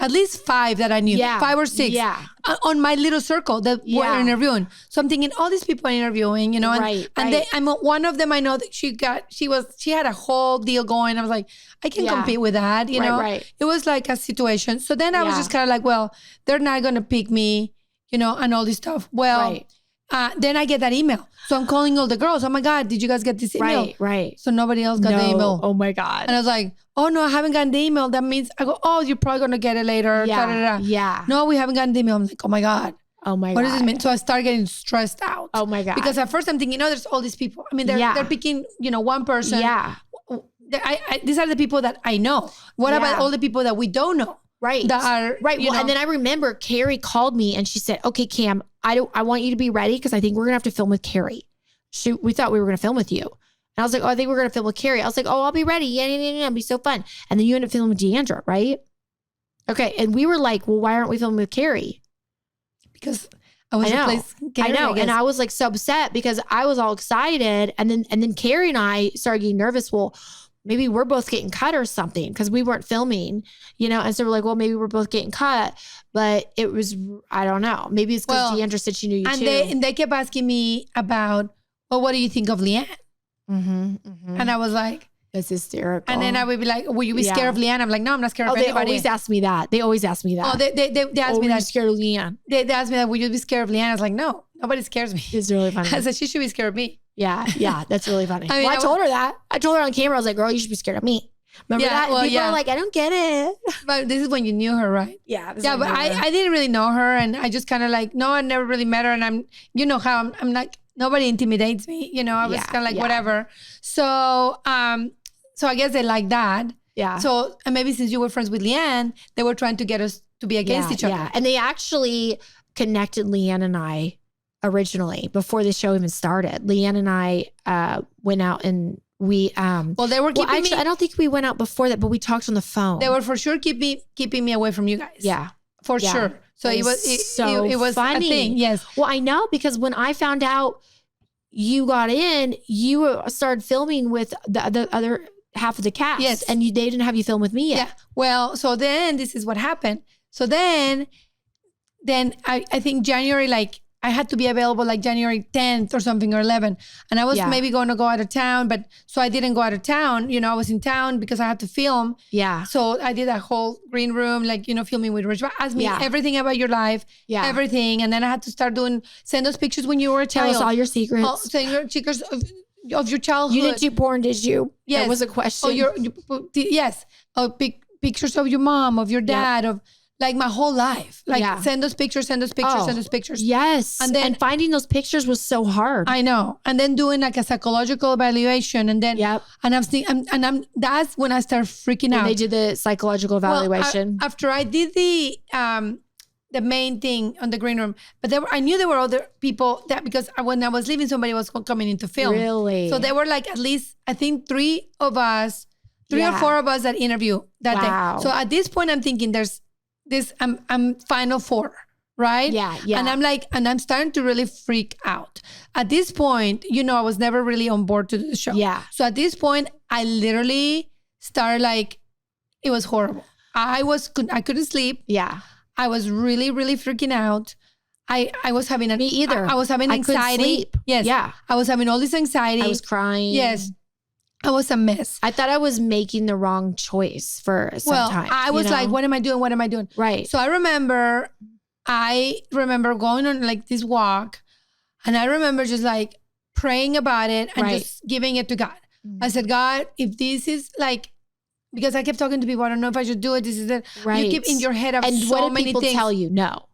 at least 5 that I knew. Yeah. 5 or 6. Yeah. On my little circle that were interviewing. So I'm thinking all these people are interviewing, you know, and one of them I know that she had a whole deal going. I was like, I can compete with that, you know. Right. It was like a situation. So then I was just kind of like, well, they're not gonna pick me, you know, and all this stuff. Well, then I get that email. So I'm calling all the girls. Oh my God, did you guys get this email? Right. So nobody else got the email. Oh my God. And I was like, oh no, I haven't gotten the email. That means I go, oh, you're probably gonna get it later. Yeah. Yeah. No, we haven't gotten the email. I'm like, oh my God. Oh my God. What does this mean? So I start getting stressed out. Oh my God. Because at first I'm thinking, there's all these people. I mean, they're picking, one person. Yeah. These are the people that I know. What about all the people that we don't know? Right. That are Well, and then I remember Kary called me and she said, okay, Cam, I want you to be ready because I think we're gonna have to film with Kary. We thought we were gonna film with you. And I was like, oh, I think we're gonna film with Kary. I was like, oh, I'll be ready. Yeah, it'll be so fun. And then you end up filming with Deandra, right? Okay. And we were like, well, why aren't we filming with Kary? Because I was replacing Kary, I know. guess. And I was like so upset because I was all excited. And then Kary and I started getting nervous. Well, maybe we're both getting cut or something because we weren't filming, And so we're like, well, maybe we're both getting cut. But it was, I don't know. Maybe it's because Deandra said she knew you too. And they kept asking me about, well, what do you think of Leanne? And I was like, that's hysterical. and then I would be like, will you be scared of Leanne? I'm like, no, I'm not scared of they anybody. always ask me that. They always ask me that. Oh, they asked me that. Scared of Leanne? They asked me that, will you be scared of Leanne? I was like, no, nobody scares me. It's really funny. I said, she should be scared of me. Yeah, that's really funny. I mean, I told her that. I told her on camera, I was like, girl, you should be scared of me. Remember that? Well, People are like, I don't get it. But this is when you knew her, right? Yeah. Yeah, but I didn't really know her. And I just kind of like, no, I never really met her. And I'm, you know how I'm like, nobody intimidates me. I was kind of like, whatever. So, so I guess they like that. Yeah. So, and maybe since you were friends with Leanne, they were trying to get us to be against each other. Yeah. And they actually connected Leanne and I originally before the show even started. Leanne and I went out and we well, they were keeping me. I don't think we went out before that, but we talked on the phone. They were for sure keeping me away from you guys. Yeah. For sure. So it was funny. A thing. Yes. Well, I know because when I found out you got in, you started filming with the other half of the cast. Yes. And they didn't have you film with me yet. Yeah. Well, so then this is what happened. So then I think January, like I had to be available like January 10th or something or 11th. And I was maybe going to go out of town, but so I didn't go out of town. I was in town because I had to film. Yeah. So I did a whole green room, like, filming with Rich. Ask me everything about your life, everything. And then I had to start send us pictures when you were a child. Tell us all your secrets. Send your secrets of your childhood. You didn't do porn, did you? Yes. That was a question. Yes. Pictures of your mom, of your dad, of like my whole life. Like send us pictures, send us pictures. Yes. And finding those pictures was so hard. I know. And then doing like a psychological evaluation. And then and that's when I started freaking out. They did the psychological evaluation. After I did the main thing on the green room, but I knew there were other people that because when I was leaving, somebody was coming in to film. Really? So there were like at least, I think 3 or 4 of us that interview that day. So at this point, I'm thinking there's this, I'm final 4, right? Yeah. And I'm like, and I'm starting to really freak out. At this point, I was never really on board to the show. Yeah. So at this point, I literally started like, it was horrible. I couldn't sleep. Yeah. I was really, really freaking out. I was having Me either. I was having anxiety. I couldn't sleep. Yes. Yeah. I was having all this anxiety. I was crying. Yes. I was a mess. I thought I was making the wrong choice for some time. I was like, what am I doing? What am I doing? Right. So I remember going on like this walk, and I remember just like praying about it and just giving it to God. I said, God, if this is like, because I kept talking to people, I don't know if I should do it. This is it. Right. You keep in your head of and so what did many people things. tell you? No.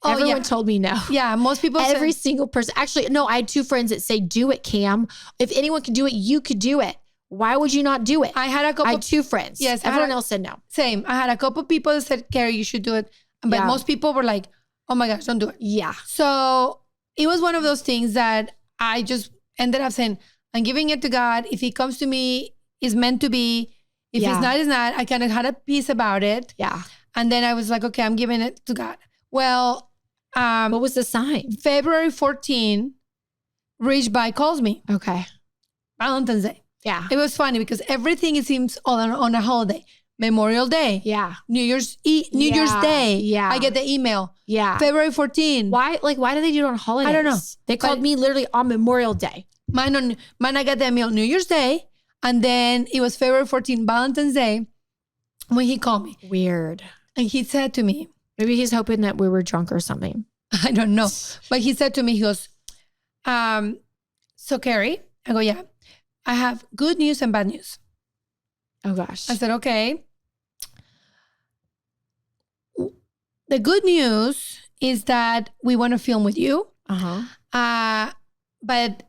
Oh, Everyone told me no. Yeah, most people Every said, single person. Actually, no, I had 2 friends that say, do it, Cam. If anyone can do it, you could do it. Why would you not do it? I had 2 friends. Yes. Everyone else said no. Same. I had a couple of people that said, Kary, you should do it. But most people were like, oh my gosh, don't do it. Yeah. So it was one of those things that I just ended up saying, I'm giving it to God. If he comes to me, it's meant to be. If it's not, it's not. I kind of had a peace about it. Yeah. And then I was like, okay, I'm giving it to God. Well, what was the sign? February 14, Rich calls me. Okay. Valentine's Day. Yeah. It was funny because everything, it seems, on a holiday. Memorial Day. Yeah. New Year's Day. Yeah. I get the email. Yeah. February 14. Why do they do it on holidays? I don't know. They called me literally on Memorial Day. Mine I got the email New Year's Day. And then it was February 14, Valentine's Day, when he called me. Weird. And he said to me, maybe he's hoping that we were drunk or something. I don't know. But he said to me, he goes, so Kary, I go, yeah, I have good news and bad news. Oh gosh. I said, okay. The good news is that we want to film with you. Uh-huh. But,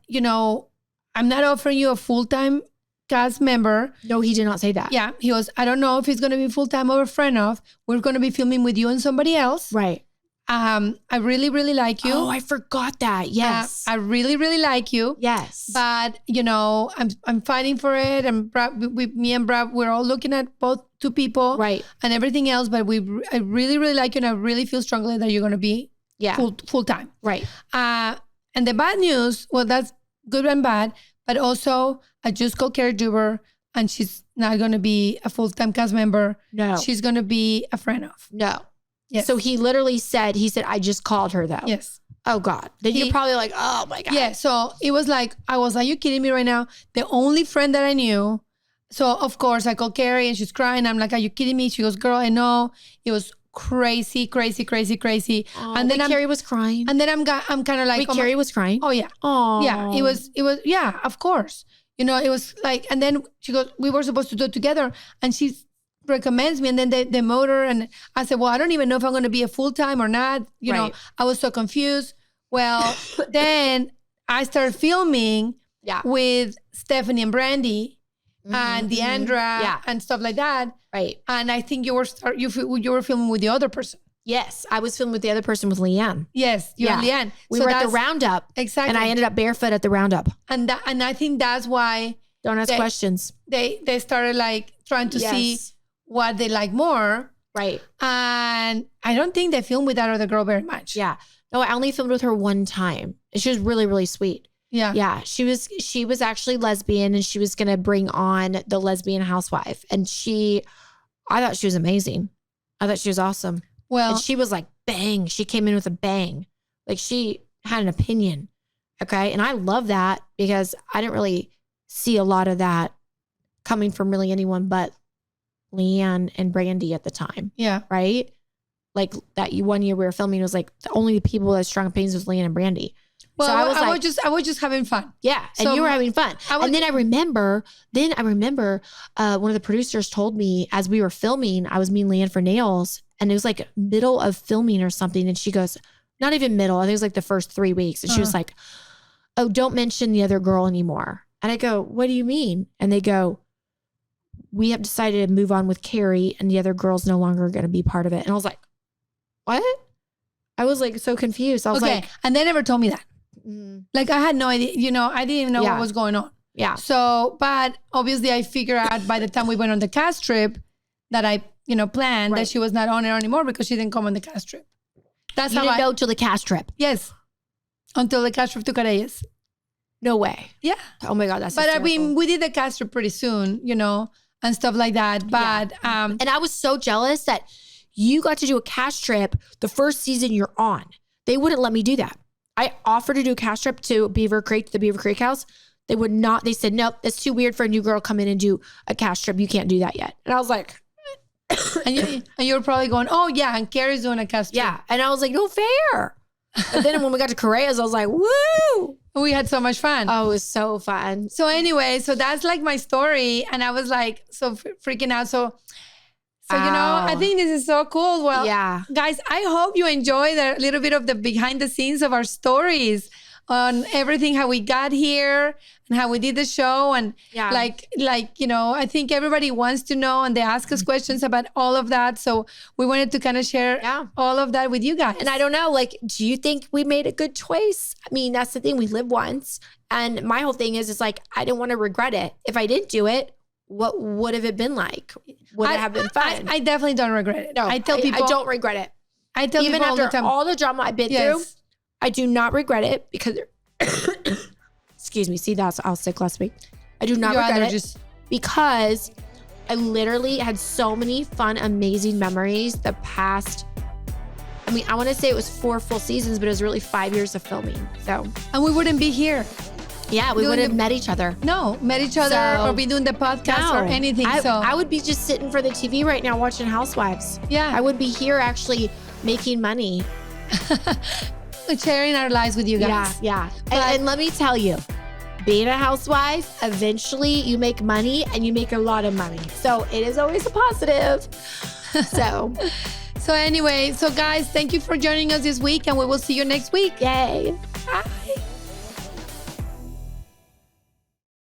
I'm not offering you a full-time cast member. No, he did not say that. Yeah. He goes, I don't know if he's going to be full-time or a friend of. We're going to be filming with you and somebody else. Right. I really, really like you. Oh, I forgot that. Yes. I really, really like you. Yes. But, I'm fighting for it. And me and Brad, we're all looking at both two people, Right. and everything else. But I really, really like you, and I really feel strongly that you're going to be full time. Right. And the bad news, well, that's good and bad, but also I just called Kary Duber, and she's not going to be a full-time cast member. No. She's going to be a friend of. No. Yes. So he said, I just called her though. Yes. Oh God. Then you're probably like, oh my God. Yeah. So it was like, are you kidding me right now? The only friend that I knew. So of course I called Kary and she's crying. I'm like, are you kidding me? She goes, girl, I know. It was crazy. Oh, And then Kary was crying. And then I'm kind of like, Kary was crying. Oh yeah. Oh Yeah. It was, yeah, of course. You know, it was like, and then she goes, we were supposed to do it together, and she recommends me, and then they motor, and I said, well, I don't even know if I'm going to be a full-time or not. You know, I was so confused. Well, then I started filming with Stephanie and Brandy and Deandra and stuff like that. Right. And I think you were filming with the other person. Yes. I was filming with the other person, with Leanne. Yes, you and Leanne. We were at the roundup. Exactly. And I ended up barefoot at the roundup. And I think that's why don't ask questions. They started like trying to see what they like more. Right. And I don't think they filmed with that other girl very much. Yeah. No, I only filmed with her one time. She was really, really sweet. Yeah. Yeah. She was actually lesbian, and she was going to bring on the lesbian housewife. And I thought she was amazing. I thought she was awesome. Well, and she was like, bang. She came in with a bang. Like, she had an opinion. Okay. And I love that, because I didn't really see a lot of that coming from really anyone but Leanne and Brandy at the time. Yeah. Right. Like that one year we were filming, it was like the only people that had strong opinions was Leanne and Brandy. Well, so I was just having fun. Yeah. And So you were having fun. And then I remember one of the producers told me, as we were filming, I was meeting Leanne for nails, and it was like middle of filming or something. And she goes, not even middle, I think it was like the first 3 weeks. And she was like, oh, don't mention the other girl anymore. And I go, what do you mean? And they go, we have decided to move on with Kary, and the other girl's no longer going to be part of it. And I was like, what? I was like so confused. I was like, and they never told me that. Like, I had no idea, I didn't even know what was going on. Yeah. So, but obviously I figured out by the time we went on the cast trip that I, planned that she was not on it anymore, because she didn't come on the cast trip. That's you how didn't know till the cast trip. Yes. Until the cast trip to Careyes. No way. Yeah. Oh my God. That's But hysterical. I mean, we did the cast trip pretty soon, and stuff like that. But, and I was so jealous that you got to do a cast trip the first season you're on. They wouldn't let me do that. I offered to do a cast trip to Beaver Creek, the Beaver Creek house. They would not. They said, nope, that's too weird for a new girl to come in and do a cast trip. You can't do that yet. And I was like, and you were probably going, oh yeah, and Kary's doing a cast trip. yeah. And I was like, no fair. But then when we got to Correa's, I was like, woo. We had so much fun. Oh, it was so fun. So anyway, so that's like my story. And I was like, so freaking out. So I think this is so cool. Well, yeah, guys, I hope you enjoy the little bit of the behind the scenes of our stories on everything, how we got here and how we did the show. And I think everybody wants to know, and they ask us questions about all of that. So we wanted to kind of share all of that with you guys. And I don't know, do you think we made a good choice? I mean, that's the thing. We live once. And my whole thing is like, I didn't want to regret it. If I didn't do it, what would have it been like? Would it have been fun? I definitely don't regret it. No, I tell people I don't regret it. I tell even people after all the time, all the drama I've been through, I do not regret it, because excuse me. See, I was sick last week. I do not regret it because I literally had so many fun, amazing memories the past. I mean, I want to say it was 4 full seasons, but it was really 5 years of filming. So, and we wouldn't be here. Yeah, we wouldn't have met each other. No, met each other or be doing the podcast or anything. I would be just sitting for the TV right now watching Housewives. Yeah. I would be here actually making money. Sharing our lives with you guys. Yeah. And let me tell you, being a housewife, eventually you make money, and you make a lot of money. So it is always a positive. So anyway, guys, thank you for joining us this week, and we will see you next week. Yay.